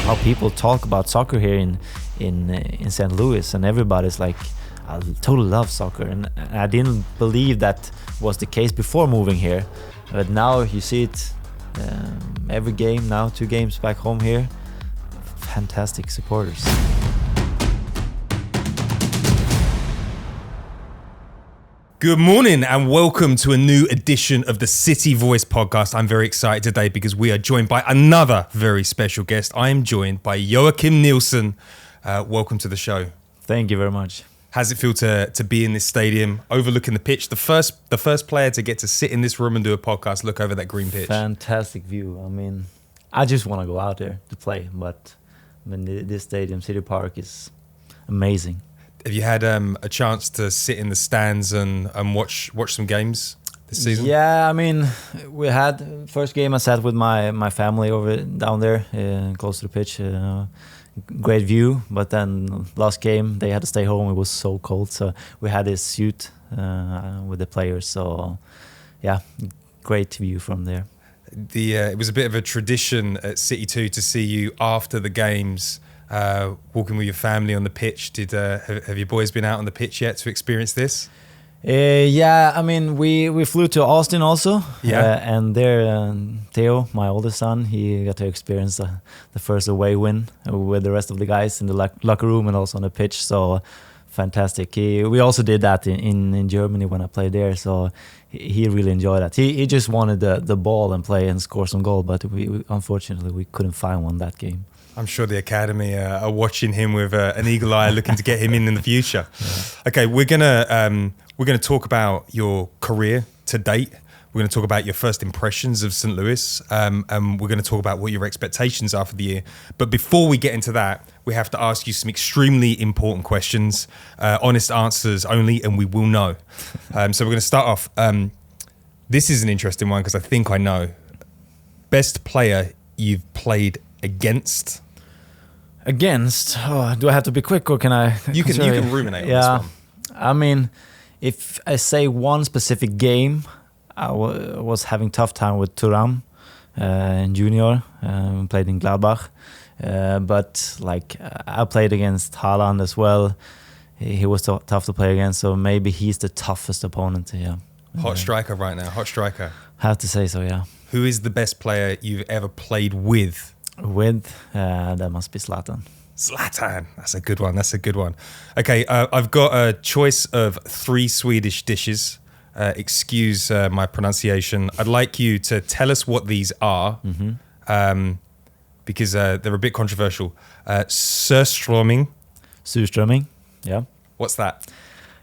how people talk about soccer here in St. Louis, and everybody's like, I totally love soccer, and I didn't believe that was the case before moving here, but now you see it every game now, 2 games back home here. Fantastic supporters. Good morning and welcome to a new edition of the City Voice podcast. I'm very excited today because we are joined by another very special guest. I am joined by Joakim Nilsson. Welcome to the show. Thank you very much. How's it feel to be in this stadium, overlooking the pitch? The first player to get to sit in this room and do a podcast, look over that green pitch. Fantastic view. I mean, I just want to go out there to play, but I mean, this stadium, City Park, is amazing. Have you had a chance to sit in the stands and watch some games this season? Yeah, I mean, we had first game I sat with my family over down there, close to the pitch. Great view, but then last game they had to stay home. It was so cold, so we had this suit with the players. So yeah, great view from there. It was a bit of a tradition at City 2 to see you after the games. Walking with your family on the pitch. Have your boys been out on the pitch yet to experience this? Yeah, I mean, we flew to Austin also. Yeah. And there, Theo, my oldest son, he got to experience the first away win with the rest of the guys in the locker room and also on the pitch. So fantastic. We also did that in Germany when I played there. So he really enjoyed that. He just wanted the ball and play and score some goal, but unfortunately we couldn't find one that game. I'm sure the academy are watching him with an eagle eye, looking to get him in the future. Yeah. Okay, we're gonna talk about your career to date. We're going to talk about your first impressions of St. Louis, and we're going to talk about what your expectations are for the year. But before we get into that, we have to ask you some extremely important questions, honest answers only, and we will know. So we're going to start off. This is an interesting one because I think I know. Best player you've played against? Against? Oh, do I have to be quick or can I? You can ruminate on this one. I mean, if I say one specific game, I was having tough time with Thuram in junior, played in Gladbach. But like I played against Haaland as well. He was tough to play against, so maybe he's the toughest opponent. Yeah. Hot striker right now, hot striker. Have to say so, yeah. Who is the best player you've ever played with? That must be Zlatan. Zlatan, that's a good one. Okay, I've got a choice of 3 Swedish dishes. Excuse my pronunciation. I'd like you to tell us what these are, because they're a bit controversial. Surströmming. Surströmming, yeah. What's that?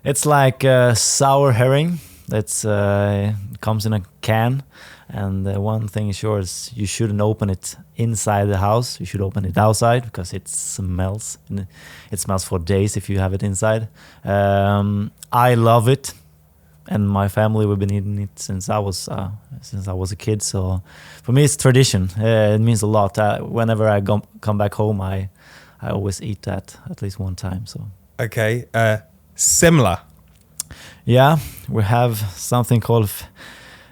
It's like sour herring. That's comes in a can. And one thing is sure is you shouldn't open it inside the house. You should open it outside because it smells. It smells for days if you have it inside. I love it, and my family we've been eating it since I was a kid. So for me, it's tradition. It means a lot. Whenever I come back home, I always eat that at least one time. So okay, semla. Yeah, we have something called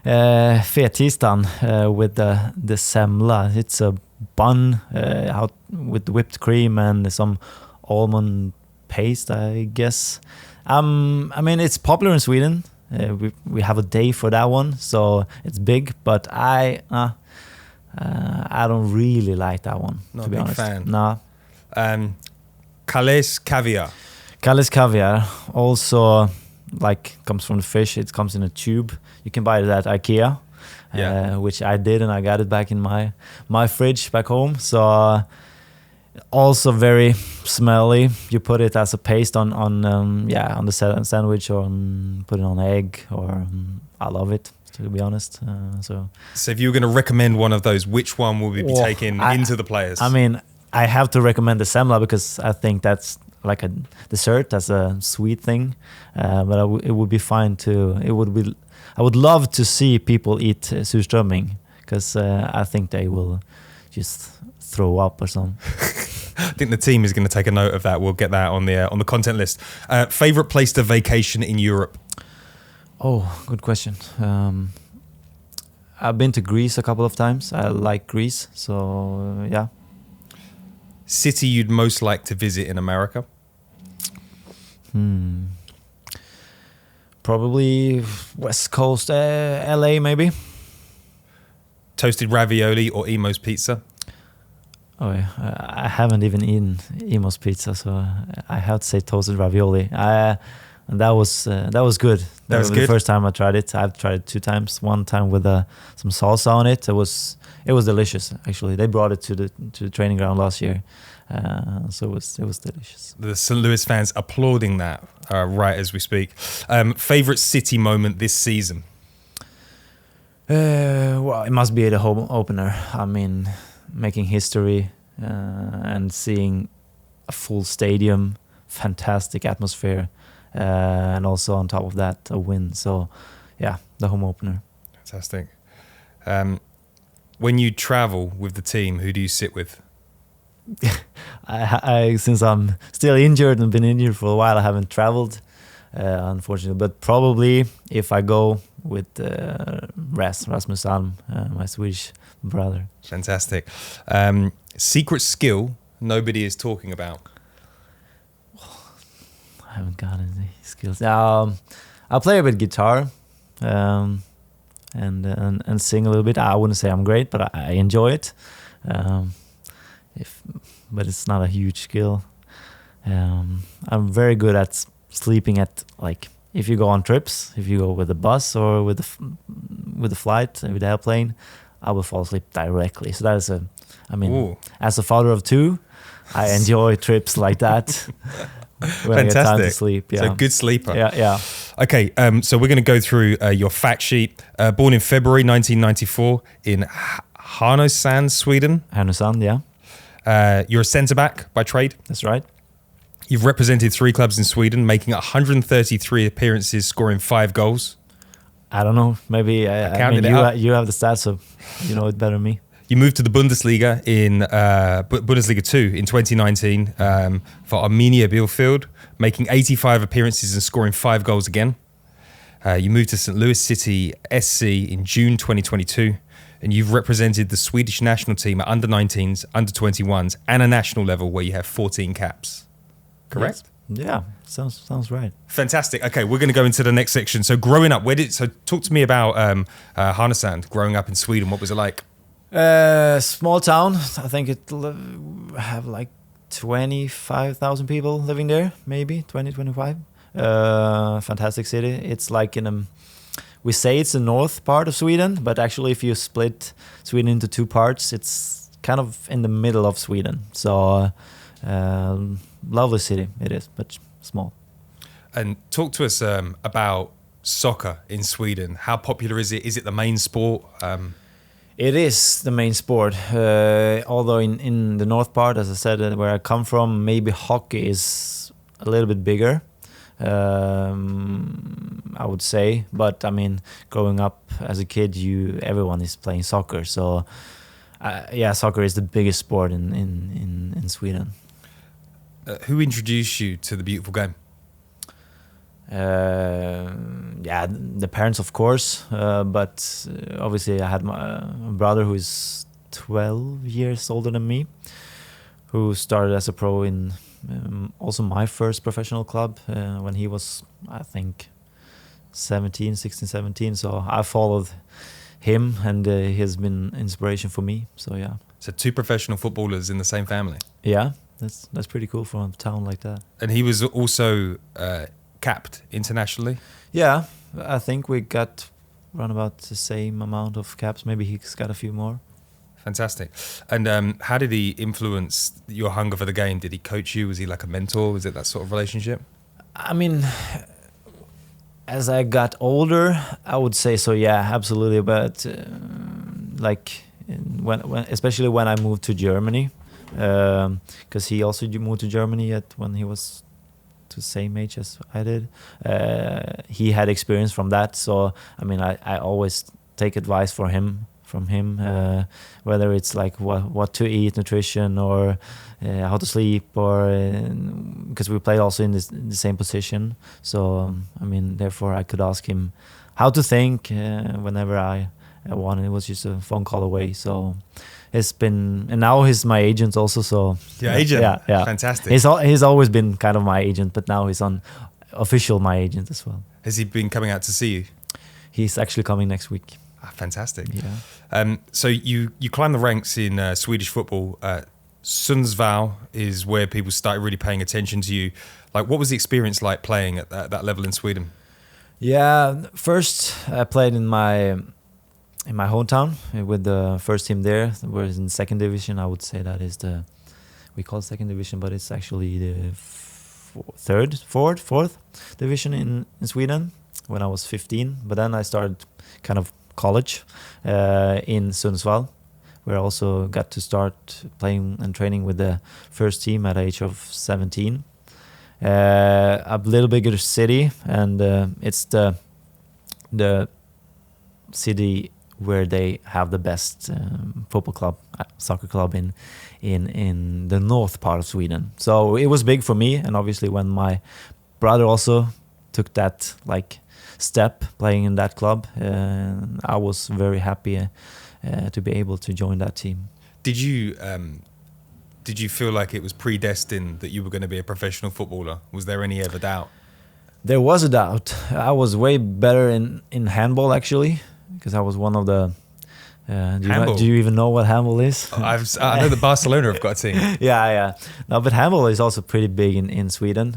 fetistan with the semla. It's a bun out with whipped cream and some almond paste, I guess. I mean, it's popular in Sweden. We have a day for that one, so it's big. But I don't really like that one. Not to be honest. Fan. No. Calais caviar. Calais caviar also comes from the fish. It comes in a tube. You can buy it at IKEA, which I did, and I got it back in my fridge back home. So also very smelly. You put it as a paste on the sandwich or put it on an egg. Or I love it, to be honest. So if you were going to recommend one of those, which one would we be taking into the players? I mean, I have to recommend the semla because I think that's like a dessert. That's a sweet thing, but it would be fine too. I would love to see people eat surströmming because I think they will just throw up or something. I think the team is going to take a note of that. We'll get that on the content list. Favorite place to vacation in Europe? Oh, good question. I've been to Greece a couple of times. I like Greece, so yeah. City you'd most like to visit in America? Probably West Coast, LA maybe. Toasted ravioli or Emo's pizza? Oh, yeah. I haven't even eaten Emo's pizza, so I have to say toasted ravioli. And that was good. That was the good? first time I tried it. I've tried it 2 times. One time with some salsa on it. It was delicious. Actually, they brought it to the training ground last year, so it was delicious. The St. Louis fans applauding that right as we speak. Favorite City moment this season? Well, it must be the home opener. I mean, making history and seeing a full stadium, fantastic atmosphere, and also on top of that, a win. So, yeah, the home opener. Fantastic. When you travel with the team, who do you sit with? I since I'm still injured and been injured for a while, I haven't traveled, unfortunately. But probably if I go with Rasmus Alm, my Swedish brother. Fantastic. Secret skill nobody is talking about? I haven't got any skills. I play a bit guitar, and sing a little bit. I wouldn't say I'm great, but I enjoy it. But it's not a huge skill. I'm very good at sleeping at, like, if you go on trips, if you go with the bus or with the flight, with the airplane, I will fall asleep directly. So that is Ooh. as a father of 2, I enjoy trips like that. When I get time to sleep. Yeah. So good sleeper. Yeah. Okay, so we're going to go through your fact sheet. Born in February 1994 in Härnösand, Sweden. Härnösand, yeah. You're a centre-back by trade. That's right. You've represented 3 clubs in Sweden, making 133 appearances, scoring 5 goals. I don't know. Maybe you have the stats, so you know it better than me. You moved to the Bundesliga in Bundesliga 2 in 2019 for Arminia Bielefeld, making 85 appearances and scoring 5 goals again. You moved to St. Louis City SC in June 2022, and you've represented the Swedish national team at under-19s, under-21s, and a national level where you have 14 caps. Correct? Yes. Yeah, sounds right. Fantastic. Okay, we're going to go into the next section. So growing up, talk to me about Härnösand, growing up in Sweden. What was it like? Small town. I think it'll have like 25,000 people living there, maybe 25. Fantastic city. It's like we say it's the north part of Sweden, but actually if you split Sweden into 2 parts, it's kind of in the middle of Sweden. So lovely city it is, but small. And talk to us about soccer in Sweden. How popular is it? Is it the main sport? It is the main sport, although in the north part, as I said, where I come from, maybe hockey is a little bit bigger, I would say. But I mean, growing up as a kid, everyone is playing soccer. So soccer is the biggest sport in Sweden. Who introduced you to the beautiful game? The parents, of course, but obviously I had my brother who is 12 years older than me, who started as a pro in also my first professional club when he was, I think, 16, 17. So I followed him, and he has been inspiration for me. So yeah. So 2 professional footballers in the same family. Yeah, that's pretty cool for a town like that. And he was also capped internationally? Yeah, I think we got around about the same amount of caps. Maybe he's got a few more. Fantastic. And how did he influence your hunger for the game? Did he coach you? Was he like a mentor? Was it that sort of relationship? I mean, as I got older, I would say so. Yeah, absolutely. But especially when I moved to Germany, because he also moved to Germany when he was the same age as I did. He had experience from that, so I mean, I always take advice from him, whether it's like what to eat, nutrition, or how to sleep, or because we played also in the same position. So I mean, therefore I could ask him how to think whenever I wanted. It was just a phone call away. So It's been, and now he's my agent also. So your agent, yeah, fantastic. He's always been kind of my agent, but now he's official my agent as well. Has he been coming out to see you? He's actually coming next week. Fantastic. Yeah. So you climb the ranks in Swedish football. Sundsvall is where people started really paying attention to you. Like, what was the experience like playing at that level in Sweden? Yeah, first I played in my hometown with the first team there. Whereas in second division, I would say that is we call it second division, but it's actually the fourth division in Sweden when I was 15. But then I started kind of college in Sundsvall, where I also got to start playing and training with the first team at the age of 17. A little bigger city, and it's the city where they have the best football club, soccer club in the north part of Sweden. So it was big for me, and obviously when my brother also took that step playing in that club, I was very happy to be able to join that team. Did you feel like it was predestined that you were going to be a professional footballer? Was there any ever doubt? There was a doubt. I was way better in handball, actually, because I was one of the... do you even know what handball is? I know that Barcelona have got a team. Yeah. No, but handball is also pretty big in Sweden.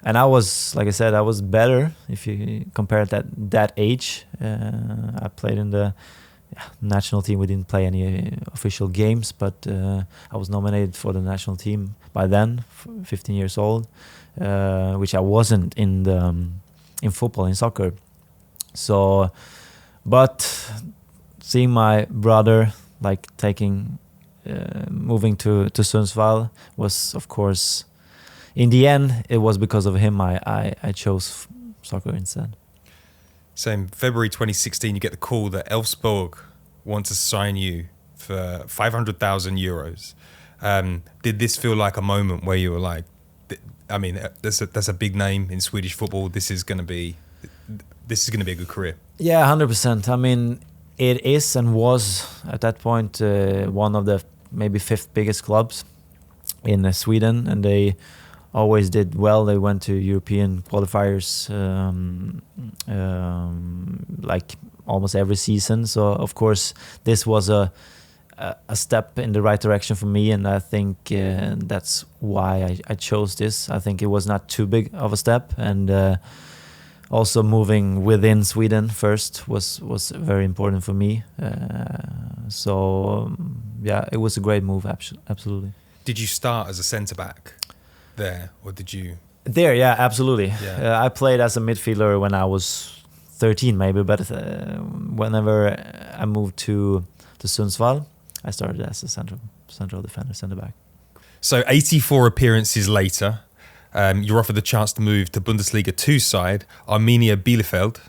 And I was, like I said, I was better if you compare it at that age. I played in the national team. We didn't play any official games, but I was nominated for the national team by then, 15 years old, which I wasn't in football, in soccer. So, but seeing my brother moving to Sundsvall was, of course, in the end, it was because of him I chose soccer instead. So in February 2016, you get the call that Elfsborg want to sign you for 500,000 euros. Did this feel like a moment where you were like, I mean, that's a big name in Swedish football. This is going to be a good career. Yeah, 100%. I mean, it is and was at that point one of the maybe fifth biggest clubs in Sweden, and they always did well. They went to European qualifiers almost every season. So of course this was a step in the right direction for me, and I think that's why I chose this. I think it was not too big of a step, and also moving within Sweden first was very important for me. Yeah, it was a great move, absolutely. Did you start as a centre-back there, or did you? There, yeah, absolutely. Yeah. I played as a midfielder when I was 13 maybe, but whenever I moved to Sundsvall, I started as a central defender, centre-back. So 84 appearances later, you're offered the chance to move to Bundesliga 2 side, Arminia Bielefeld.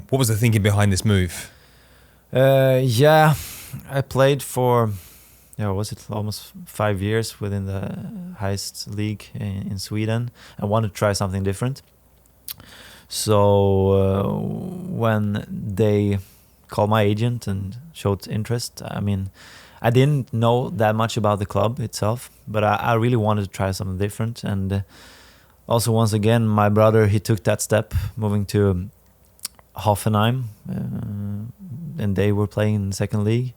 What was the thinking behind this move? Yeah, I played for... was it almost 5 years within the highest league in Sweden. I wanted to try something different. So when they called my agent and showed interest, I mean, I didn't know that much about the club itself, but I really wanted to try something different. And also, once again, my brother, he took that step, moving to Hoffenheim, and they were playing in the second league.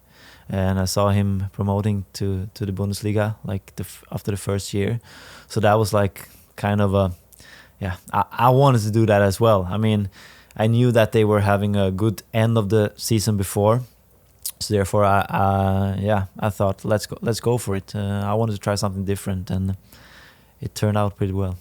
And I saw him promoting to the Bundesliga after the first year. So that was kind of I wanted to do that as well. I mean, I knew that they were having a good end of the season before. So therefore, I thought, let's go for it. I wanted to try something different, and it turned out pretty well.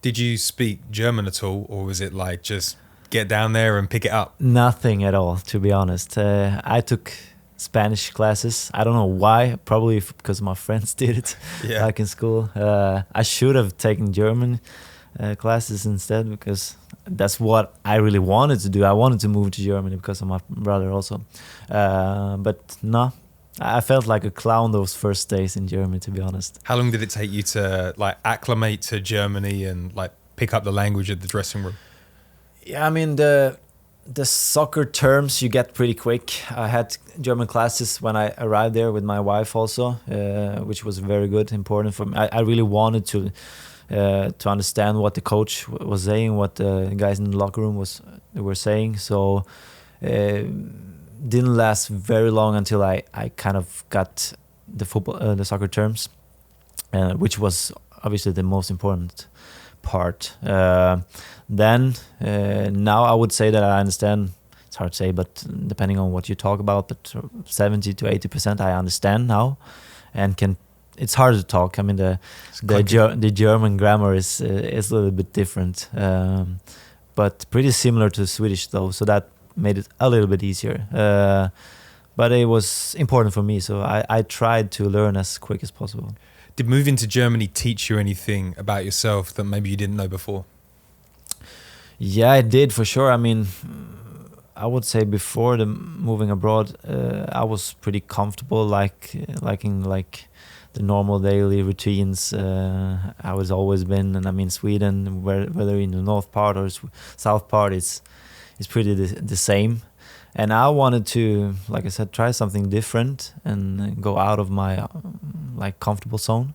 Did you speak German at all, or was it just get down there and pick it up? Nothing at all, to be honest. I took Spanish classes. I don't know why, probably because my friends did it back in school. I should have taken German classes instead, because that's what I really wanted to do. I wanted to move to Germany because of my brother also. But no, I felt like a clown those first days in Germany, to be honest. How long did it take you to acclimate to Germany and pick up the language of the dressing room? Yeah, I mean, the the soccer terms you get pretty quick. I had German classes when I arrived there with my wife also, which was very good, important for me. I really wanted to understand what the coach was saying, what the guys in the locker room were saying. So didn't last very long until I kind of got the soccer terms, which was obviously the most important part. Then now I would say that I understand. It's hard to say, but depending on what you talk about, but 70 to 80% I understand now, and can. It's hard to talk. I mean, the German grammar is a little bit different, but pretty similar to Swedish though. So that made it a little bit easier. But it was important for me, so I tried to learn as quick as possible. Did moving to Germany teach you anything about yourself that maybe you didn't know before? Yeah, it did for sure. I mean, I would say before the moving abroad, I was pretty comfortable, liking the normal daily routines. I was always been, and I mean Sweden, whether in the north part or south part, is pretty the same. And I wanted to, like I said, try something different and go out of my comfortable zone,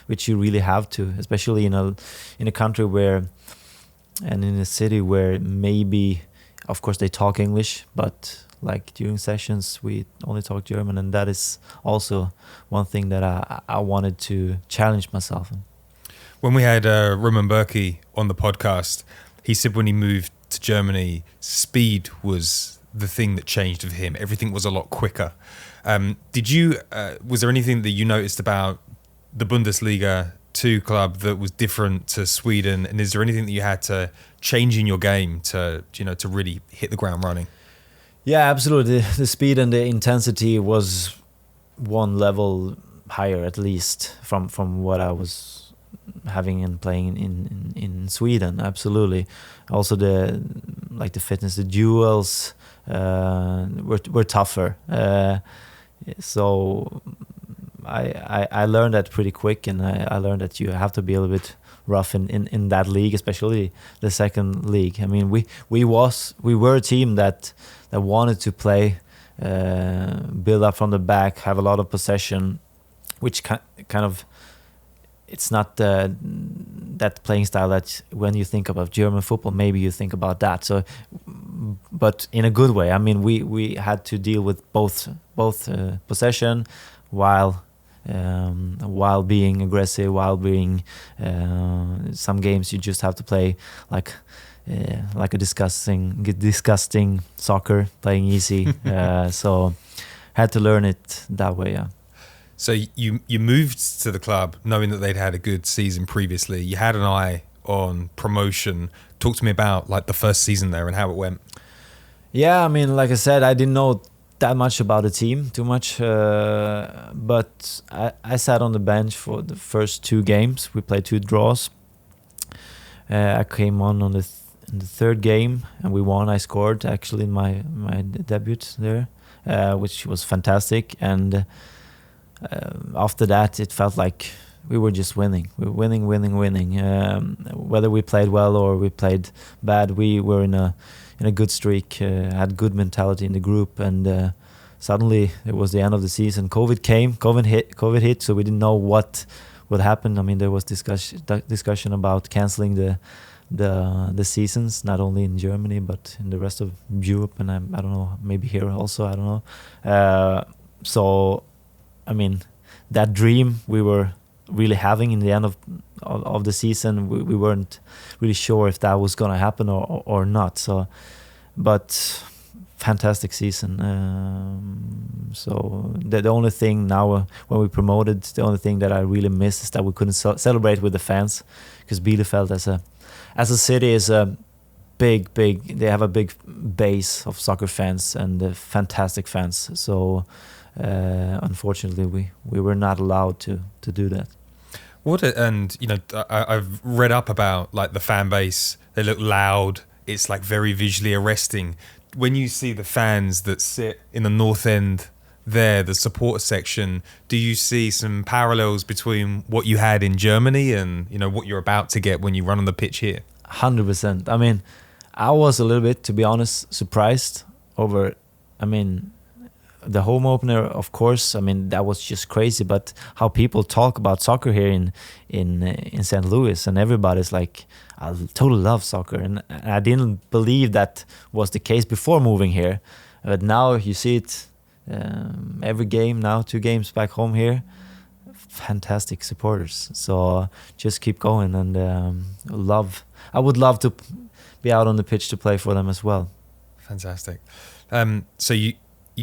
which you really have to, especially in a country where, and in a city where maybe, of course, they talk English, but like during sessions we only talk German, and that is also one thing that I wanted to challenge myself in. When we had Roman Berkey on the podcast, he said when he moved to Germany, speed was the thing that changed for him. Everything was a lot quicker. Was there anything that you noticed about the Bundesliga 2 club that was different to Sweden? And is there anything that you had to change in your game to really hit the ground running? Yeah, absolutely. The speed and the intensity was one level higher, at least from what I was having and playing in Sweden. Absolutely. Also the fitness, the duels were tougher. So I learned that pretty quick, and I learned that you have to be a little bit rough in that league, especially the second league. I mean, we were a team that wanted to play, build up from the back, have a lot of possession, which kind of, it's not that playing style that when you think about German football, maybe you think about that. So, but in a good way. I mean, we had to deal with both possession while being aggressive, while being some games you just have to play like a disgusting soccer, playing easy. So had to learn it that way. Yeah. So you moved to the club knowing that they'd had a good season previously. You had an eye on promotion. Talk to me about like the first season there and how it went. Yeah, I mean, like I said, I didn't know that much about the team, too much. But I sat on the bench for the first 2 games. We played 2 draws. I came on in the third game and we won. I scored actually in my debut there, which was fantastic. And after that, it felt like we were just winning. We were winning. Whether we played well or we played bad, we were in a good streak. Had good mentality in the group, and suddenly it was the end of the season. COVID hit, so we didn't know what would happen. I mean, there was discussion about canceling the seasons, not only in Germany but in the rest of Europe, and I don't know, maybe here also. I don't know. So, I mean, that dream we were really having in the end of the season, we weren't really sure if that was going to happen or not. So, but fantastic season. So the only thing now when we promoted, the only thing that I really miss is that we couldn't celebrate with the fans, because Bielefeld as a city is a big. They have a big base of soccer fans and fantastic fans. So. Unfortunately, we were not allowed to do that. I've read up about like the fan base. They look loud. It's like very visually arresting. When you see the fans that sit in the north end there, the supporter section, do you see some parallels between what you had in Germany and what you're about to get when you run on the pitch here? 100%. I mean, I was a little bit, to be honest, surprised over. I mean, the home opener, of course. I mean, that was just crazy. But how people talk about soccer here in St. Louis, and everybody's like, I totally love soccer, and I didn't believe that was the case before moving here. But now you see it every game now, 2 games back home here. Fantastic supporters. So just keep going, and I would love to be out on the pitch to play for them as well. Fantastic. So you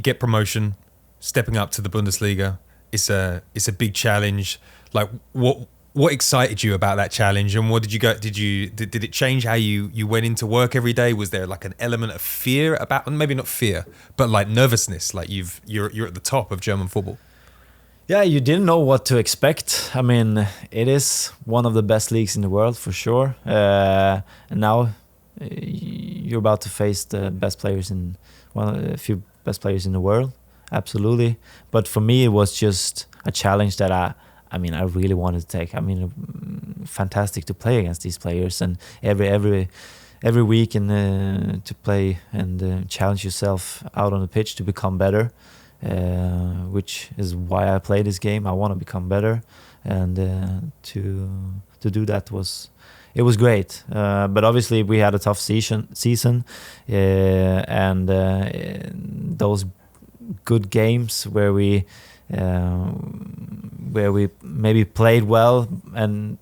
get promotion, stepping up to the Bundesliga. It's a big challenge. Like what excited you about that challenge, and what did it change how you went into work every day? Was there like an element of fear about, maybe not fear, but like nervousness, like you're at the top of German football? Yeah, you didn't know what to expect. I mean, it is one of the best leagues in the world for sure. And now you're about to face the best players a few best players in the world, absolutely. But for me, it was just a challenge that I really wanted to take. I mean, fantastic to play against these players, and every week and to play and challenge yourself out on the pitch to become better, which is why I play this game. I want to become better, and to do that was great. But obviously we had a tough season, and those good games where we maybe played well,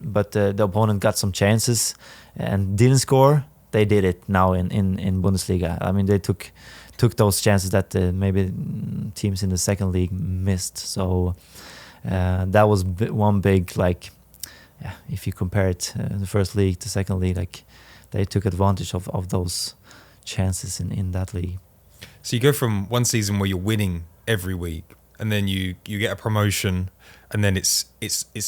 but the opponent got some chances and didn't score. They did it now in Bundesliga. I mean, they took those chances that maybe teams in the second league missed. So that was one big, like, if you compare it, the first league to second league, like, they took advantage of those chances in that league. So you go from one season where you're winning every week, and then you get a promotion, and then it's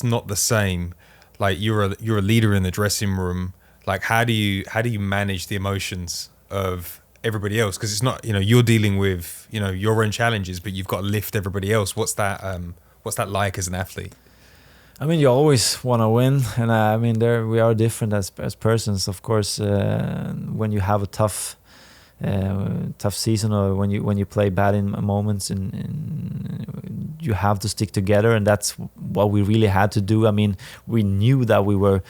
not the same. Like, you're a leader in the dressing room. Like, how do you manage the emotions of everybody else? Because it's not, you're dealing with your own challenges, but you've got to lift everybody else. What's that like as an athlete? I mean, you always want to win, and I mean, we are different as persons, of course. When you have a tough season, or when you play bad in moments, and you have to stick together, and that's what we really had to do. I mean, we knew that we were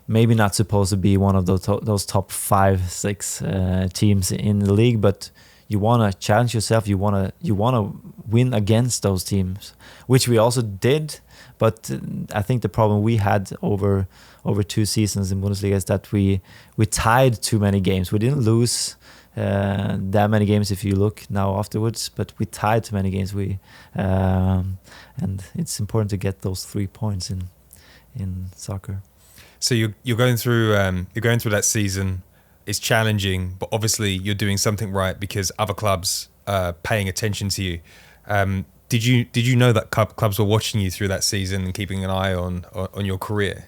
maybe not supposed to be one of those top 5-6 teams in the league, but you want to challenge yourself. You want to win against those teams, which we also did. But I think the problem we had over 2 seasons in Bundesliga is that we tied too many games. We didn't lose that many games if you look now afterwards, but we tied too many games. And it's important to get those 3 points in soccer. So you're going through that season. It's challenging, but obviously you're doing something right because other clubs are paying attention to you. Did you know that clubs were watching you through that season and keeping an eye on your career?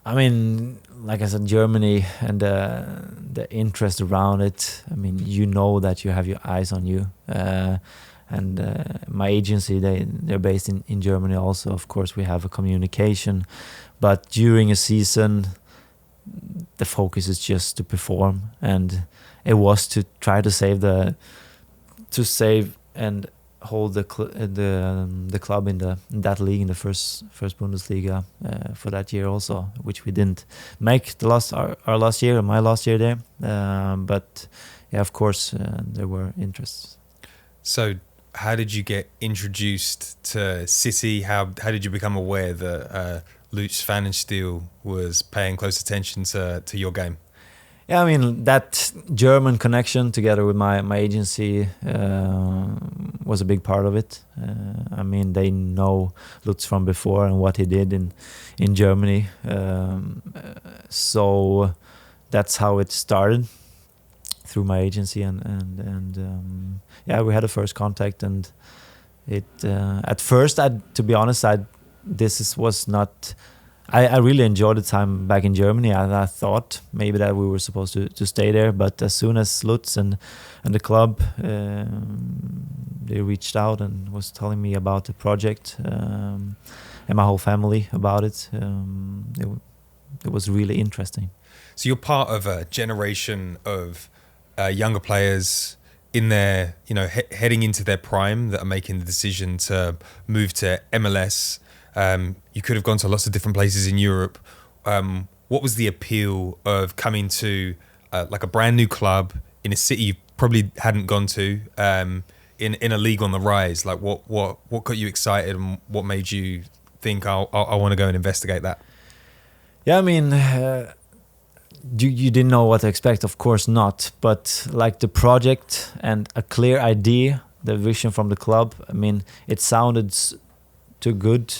I mean, like I said, Germany and the interest around it. I mean, you know that you have your eyes on you. And my agency, they're based in Germany also. Of course, we have a communication. But during a season, the focus is just to perform. And it was to try to save and hold the club in that league, in the first Bundesliga for that year also, which we didn't make our last year, my last year there. But yeah, of course, there were interests. So how did you get introduced to City? How did you become aware that Lutz Pfannenstiel was paying close attention to your game? Yeah, I mean, that German connection together with my agency was a big part of it. I mean, they know Lutz from before and what he did in Germany. So that's how it started, through my agency. And yeah, we had a first contact, and it at first, to be honest, I really enjoyed the time back in Germany. I thought maybe that we were supposed to stay there, but as soon as Lutz and the club they reached out and was telling me about the project and my whole family about it, it was really interesting. So you're part of a generation of younger players in their, heading into their prime that are making the decision to move to MLS. You could have gone to lots of different places in Europe. What was the appeal of coming to like a brand new club in a city you probably hadn't gone to, in a league on the rise? Like what got you excited, and what made you think I want to go and investigate that? Yeah, I mean, you didn't know what to expect, of course not. But like the project and a clear idea, the vision from the club, I mean, it sounded too good.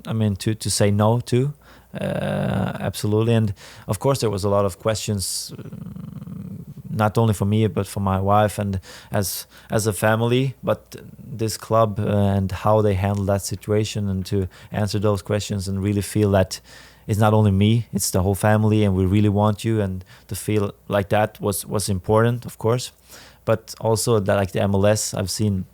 I mean, to say no to. Absolutely. And of course there was a lot of questions, not only for me but for my wife and as a family, but this club and how they handle that situation, and to answer those questions and really feel that it's not only me, it's the whole family and we really want you, and to feel like that was important, of course. But also that, like the MLS, I've seen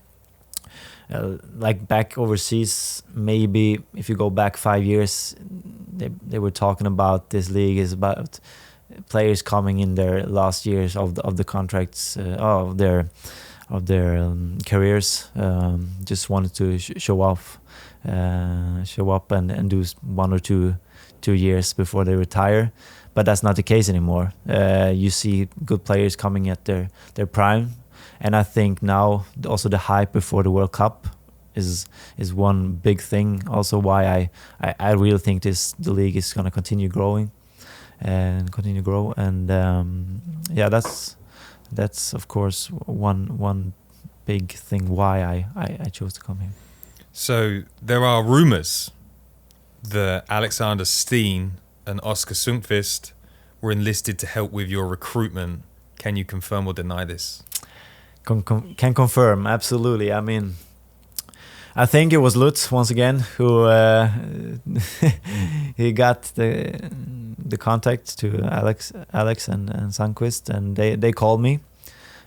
like back overseas, maybe if you go back 5 years, they were talking about this league is about players coming in their last years of the contracts, of their careers, just wanted to show up and do 1 or 2 years before they retire. But that's not the case anymore. You see good players coming at their prime. And I think now also the hype before the World Cup is one big thing. Also why I really think the league is going to continue growing and continue to grow. And yeah, that's of course one big thing why I chose to come here. So there are rumors that Alexander Steen and Oscar Sundqvist were enlisted to help with your recruitment. Can you confirm or deny this? Can confirm, absolutely. I mean, I think it was Lutz once again who he got the contact to Alex and Sundqvist, and they called me.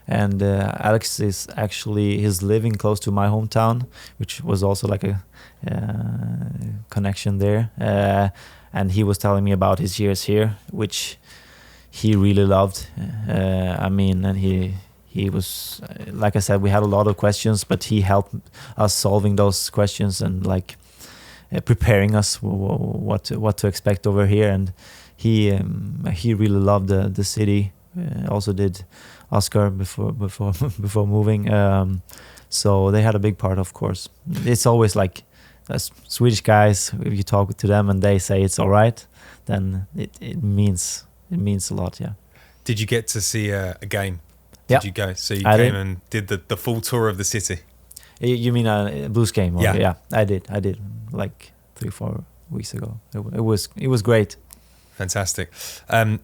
And Alex he's living close to my hometown, which was also like a connection there. And he was telling me about his years here, which he really loved. I mean, and he was, like I said, we had a lot of questions, but he helped us solving those questions and like preparing us what to expect over here. And he really loved the city. Also did Oscar before moving. So they had a big part, of course. It's always like Swedish guys, if you talk to them and they say it's all right, then it means a lot. Yeah. Did you get to see a game? Yeah. Did you go? So you came and did the full tour of the city? You mean a Blues game? Or, yeah. Yeah, I did like 3-4 weeks ago. It was great. Fantastic.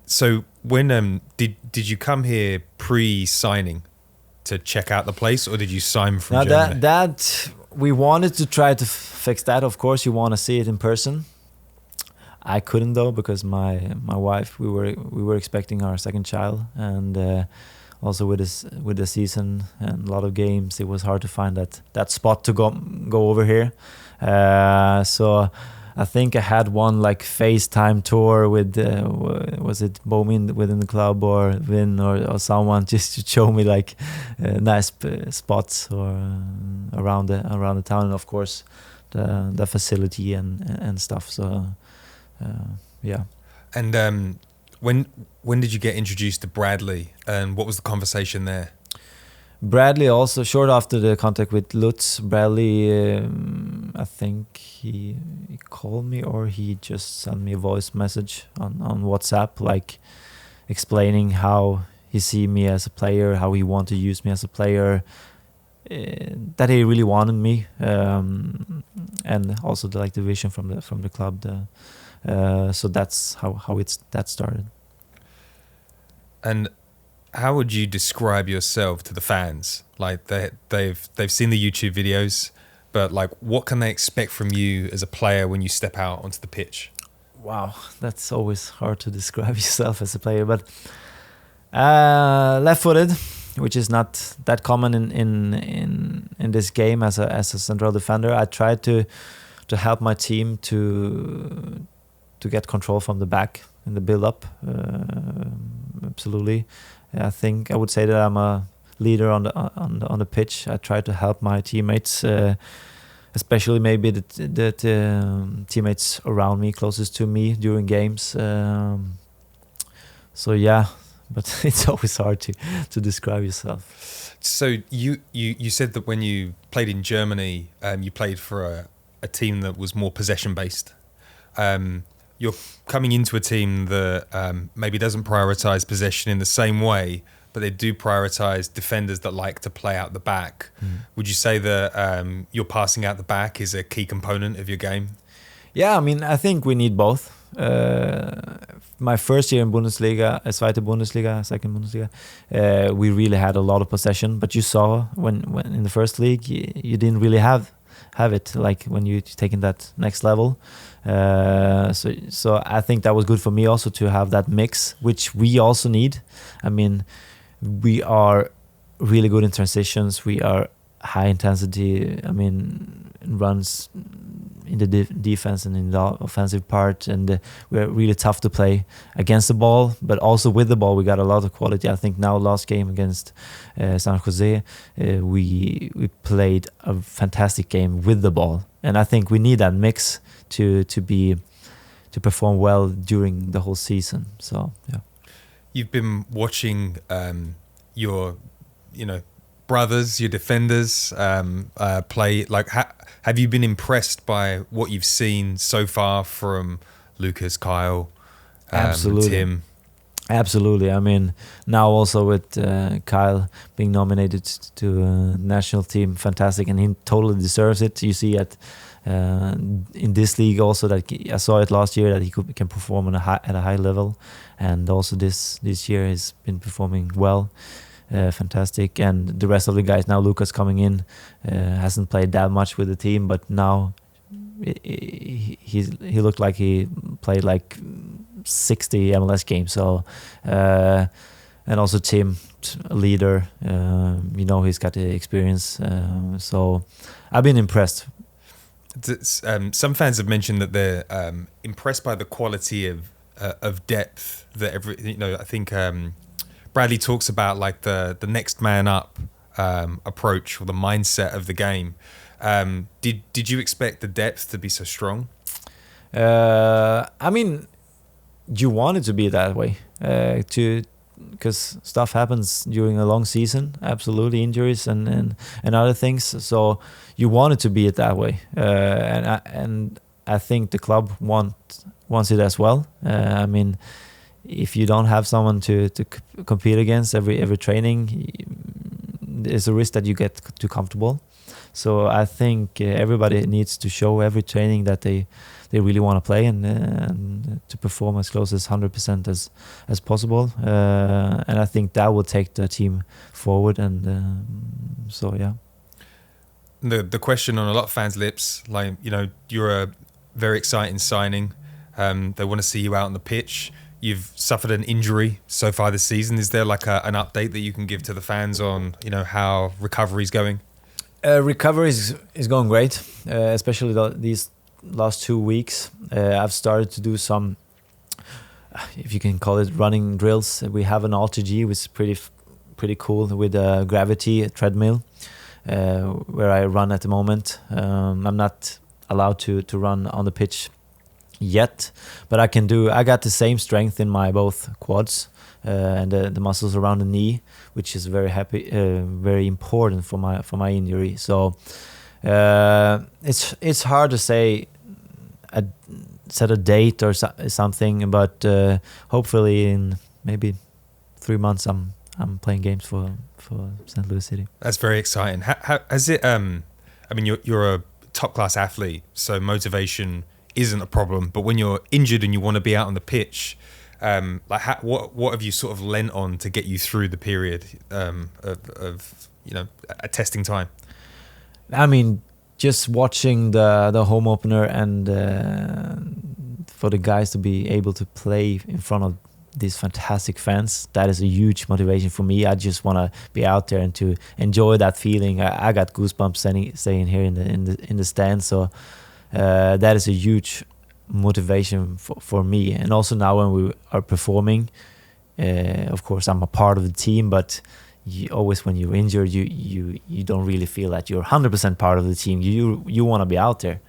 So when did you come here pre-signing to check out the place, or did you sign from Germany? That we wanted to try to fix that. Of course, you want to see it in person. I couldn't though, because my wife, we were expecting our second child, and also with the season and a lot of games, it was hard to find that spot to go over here. So I think I had one like FaceTime tour with was it Bomin within the club or Vin or someone, just to show me like nice spots or around the town, and of course the facility and stuff. So yeah. And when did you get introduced to Bradley, and what was the conversation there? Bradley, also short after the contact with Lutz, Bradley, I think he called me, or he just sent me a voice message on WhatsApp, like explaining how he see me as a player, how he want to use me as a player, that he really wanted me, and also the vision from the club. So that's how that started. And how would you describe yourself to the fans? Like they've seen the YouTube videos, but like what can they expect from you as a player when you step out onto the pitch? Wow, that's always hard to describe yourself as a player, but left-footed, which is not that common in this game as a central defender. I tried to help my team to to get control from the back in the build-up. Absolutely, I think I would say that I'm a leader on the pitch. I try to help my teammates, especially maybe the teammates around me, closest to me during games. So yeah, but it's always hard to describe yourself. So you said that when you played in Germany, you played for a team that was more possession based. You're coming into a team that maybe doesn't prioritize possession in the same way, but they do prioritize defenders that like to play out the back. Would you say that your passing out the back is a key component of your game? Yeah, I mean, I think we need both. My first year in Bundesliga, second Bundesliga, we really had a lot of possession. But you saw when in the first league, you didn't really have it like when you taking that next level. So I think that was good for me also to have that mix, which we also need. I mean, we are really good in transitions. We are high intensity. I mean, runs in the defense and in the offensive part, and we're really tough to play against the ball, but also with the ball we got a lot of quality. I think now last game against San Jose, we played a fantastic game with the ball, and I think we need that mix to perform well during the whole season. So yeah. You've been watching your brothers, your defenders play. Like, have you been impressed by what you've seen so far from Lucas, Kyle, Absolutely. Tim? Absolutely. I mean, now also with Kyle being nominated to national team, fantastic, and he totally deserves it. You see in this league also that I saw it last year that he can perform at a high level, and also this year he's been performing well. Fantastic. And the rest of the guys now, Lucas coming in, hasn't played that much with the team, but now he looked like he played like 60 MLS games. So and also Tim, a leader, he's got the experience, so I've been impressed. Some fans have mentioned that they're impressed by the quality of depth that I think Bradley talks about, like the next man up approach, or the mindset of the game. Did you expect the depth to be so strong? I mean, you want it to be that way, because stuff happens during a long season, absolutely, injuries and other things. So you want it to be it that way, and I think the club wants it as well. I mean, if you don't have someone to compete against every training, there's a risk that you get too comfortable. So I think everybody needs to show every training that they really want to play and to perform as close as 100% as possible. And I think that will take the team forward. And so yeah. The question on a lot of fans' lips, like, you're a very exciting signing. They want to see you out on the pitch. You've suffered an injury so far this season. Is there like an update that you can give to the fans on, how recovery is going? Recovery is going great, especially these last 2 weeks. I've started to do some, if you can call it, running drills. We have an AlterG, which is pretty cool, with a gravity treadmill, where I run at the moment. I'm not allowed to run on the pitch yet, but I got the same strength in my both quads and the muscles around the knee, which is very important for my injury. So it's hard to set a date or something, but hopefully in maybe 3 months I'm playing games for St. Louis City. That's very exciting. How has it? I mean, you're a top class athlete, so motivation isn't a problem. But when you're injured and you want to be out on the pitch, what have you sort of lent on to get you through the period of a testing time? I mean, just watching the home opener and for the guys to be able to play in front of these fantastic fans, that is a huge motivation for me. I just want to be out there and to enjoy that feeling. I got goosebumps staying here in the stand. So that is a huge motivation for me. And also now when we are performing, of course I'm a part of the team, but always when you're injured, you don't really feel that you're 100% part of the team. You want to be out there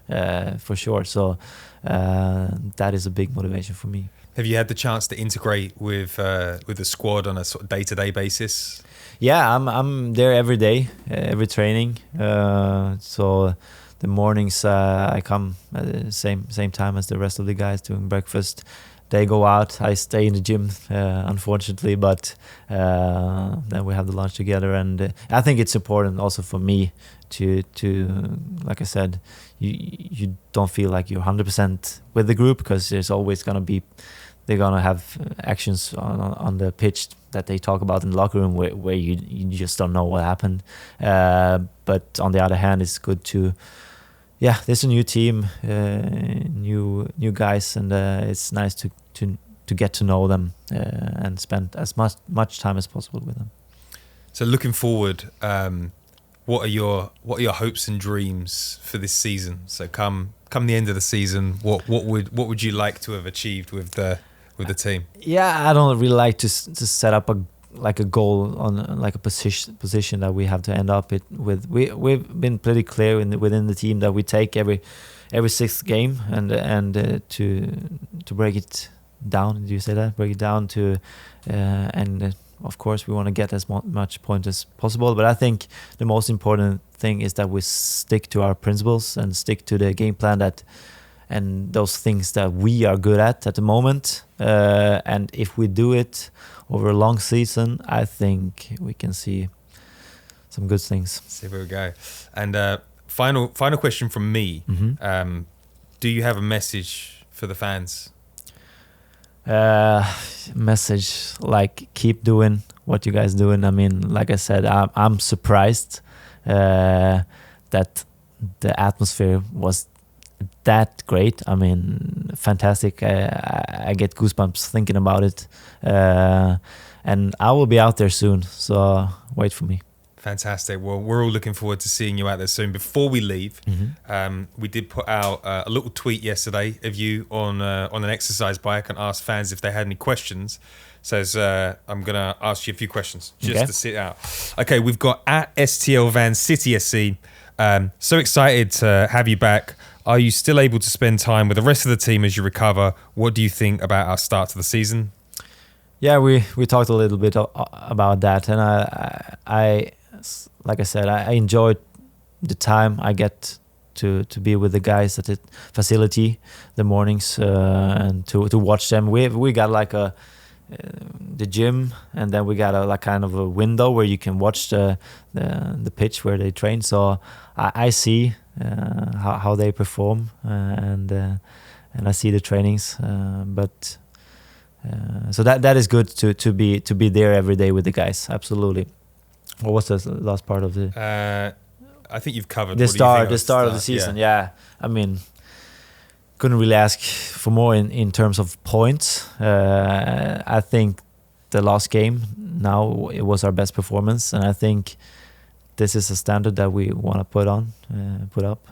for sure. So that is a big motivation for me. Have you had the chance to integrate with the squad on a sort of day-to-day basis? Yeah, I'm there every day, every training. So the mornings I come at the same time as the rest of the guys doing breakfast. They go out. I stay in the gym, unfortunately, but then we have the lunch together. And I think it's important also for me to like I said, you don't feel like you're 100% with the group, because there's always they're gonna have actions on the pitch that they talk about in the locker room where you just don't know what happened. But on the other hand, it's good to, there's a new team, new guys, and it's nice to get to know them and spend as much time as possible with them. So looking forward, what are your hopes and dreams for this season? So come the end of the season, what would you like to have achieved with the team? Yeah, I don't really like to set up a goal on like a position that we have to end up with. We've been pretty clear within the team that we take every sixth game and to break it down. Do you say that? Break it down to of course we want to get as much point as possible. But I think the most important thing is that we stick to our principles and stick to the game plan and those things that we are good at the moment. And if we do it over a long season, I think we can see some good things. See where we go. And final question from me. Mm-hmm. Do you have a message for the fans? Message like keep doing what you guys doing. I mean, like I said, I'm surprised that the atmosphere was that great. I mean, fantastic. I get goosebumps thinking about it. And I will be out there soon, so wait for me. Fantastic. Well, we're all looking forward to seeing you out there soon. Before we leave, we did put out a little tweet yesterday of you on an exercise bike and asked fans if they had any questions. Says, I'm going to ask you a few questions just to sit out. Okay, we've got at STL Van City SC. So excited to have you back. Are you still able to spend time with the rest of the team as you recover? What do you think about our start to the season? Yeah, we talked a little bit about that, and I like I said, I enjoyed the time I get to be with the guys at the facility, the mornings, and to watch them. We got like the gym, and then we got a like kind of a window where you can watch the pitch where they train. So I see how they perform, and I see the trainings. But so that is good to be there every day with the guys. Absolutely. What was the last part of the? I think you've covered the start of the season. Yeah, I mean, couldn't really ask for more in terms of points. I think the last game now it was our best performance, and I think this is a standard that we want to put up,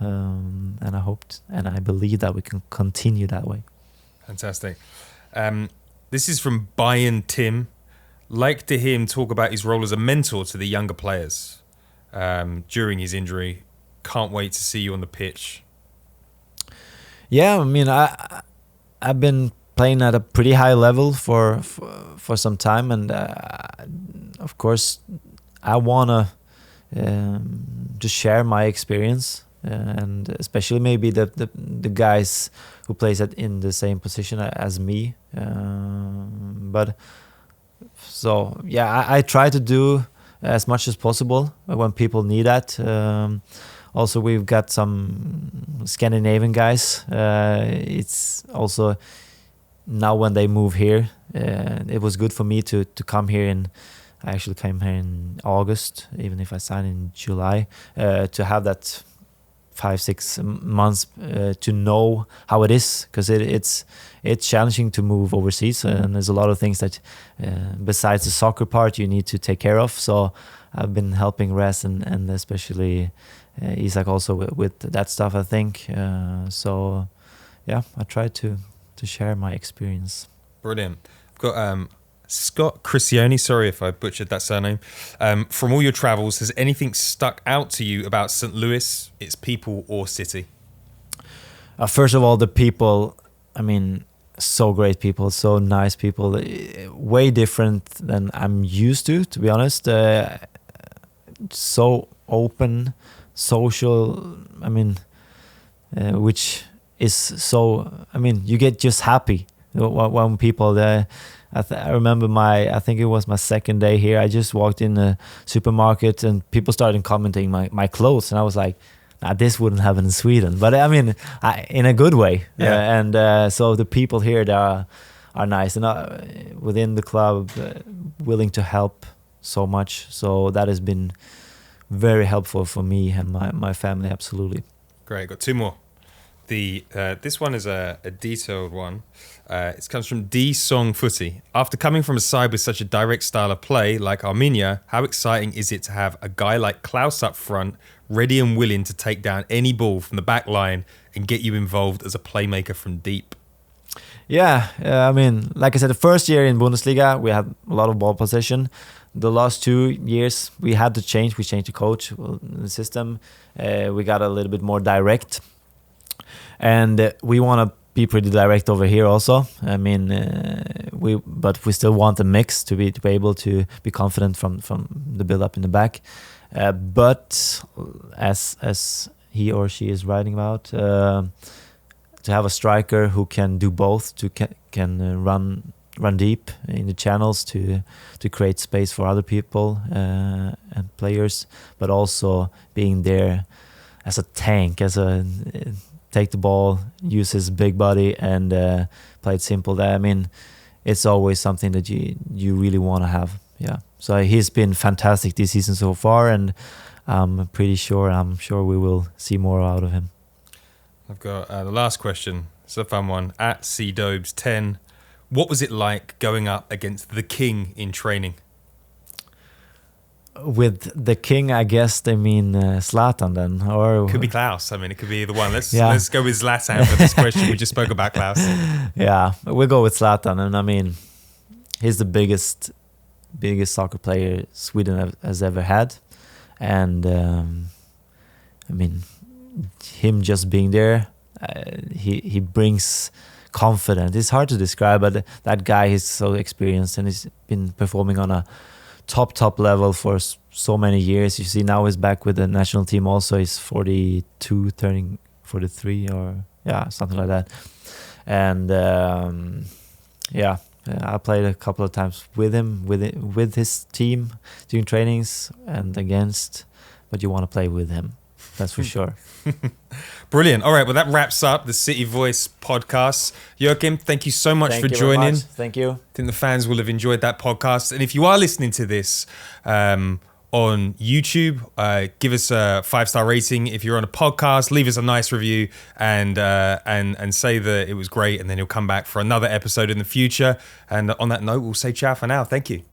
and I hoped and I believe that we can continue that way. Fantastic. This is from Bayern Tim. Like to hear him talk about his role as a mentor to the younger players during his injury. Can't wait to see you on the pitch. Yeah, I mean, I've been playing at a pretty high level for some time, and of course, I wanna just share my experience, and especially maybe the guys who plays in the same position as me. But so yeah, I try to do as much as possible when people need that. Also, we've got some Scandinavian guys. It's also now when they move here, it was good for me to come here I actually came here in August, even if I signed in July, to have that 5-6 months to know how it is, because it's challenging to move overseas, and there's a lot of things that besides the soccer part you need to take care of. So I've been helping Res and especially Isak also with that stuff, I think. So yeah, I try to share my experience. Brilliant. I've got Scott Cristioni, sorry if I butchered that surname. From all your travels, has anything stuck out to you about St. Louis, its people or city? First of all, the people, I mean, so great people, so nice people, way different than I'm used to be honest. So open, social, I mean, which is so, I mean, you get just happy when people there. I remember I think it was my second day here. I just walked in the supermarket and people started commenting my clothes, and I was like, nah, this wouldn't happen in Sweden. But I mean, in a good way. Yeah. And so the people here, they are nice, and within the club, willing to help so much. So that has been very helpful for me and my family, absolutely. Great, got two more. This one is a detailed one. It comes from D Song Footy. After coming from a side with such a direct style of play like Armenia, how exciting is it to have a guy like Klaus up front, ready and willing to take down any ball from the back line and get you involved as a playmaker from deep? Yeah, I mean, like I said, the first year in Bundesliga, we had a lot of ball possession. The last 2 years, we had to change. We changed the coach, the system. We got a little bit more direct. And we want to be pretty direct over here also. I mean, but we still want a mix to be able to be confident from the build up in the back. But as he or she is writing about, to have a striker who can do both, can run deep in the channels to create space for other people and players, but also being there as a tank, take the ball, use his big body, and play it simple. I mean, it's always something that you really want to have. Yeah. So he's been fantastic this season so far, and I'm sure we will see more out of him. I've got the last question. It's a fun one. At CDobes10, what was it like going up against the king in training? With the king, I guess they mean Zlatan then, or could be Klaus. I mean, it could be either one. Let's go with Zlatan for this question. We just spoke about Klaus. Yeah, we'll go with Zlatan, and I mean, he's the biggest soccer player Sweden has ever had, and I mean, him just being there, he brings confidence. It's hard to describe, but that guy is so experienced and he's been performing on a top level for so many years. You see now he's back with the national team also. He's 42 turning 43 or something like that. And I played a couple of times with him, with his team doing trainings and against, but you want to play with him, that's for sure. Brilliant. All right, well, that wraps up the City Voice podcast. Joakim, thank you so much for joining. Thank you. I think the fans will have enjoyed that podcast. And if you are listening to this on YouTube, give us a 5-star rating. If you're on a podcast, leave us a nice review and say that it was great, and then you'll come back for another episode in the future. And on that note, we'll say ciao for now. Thank you.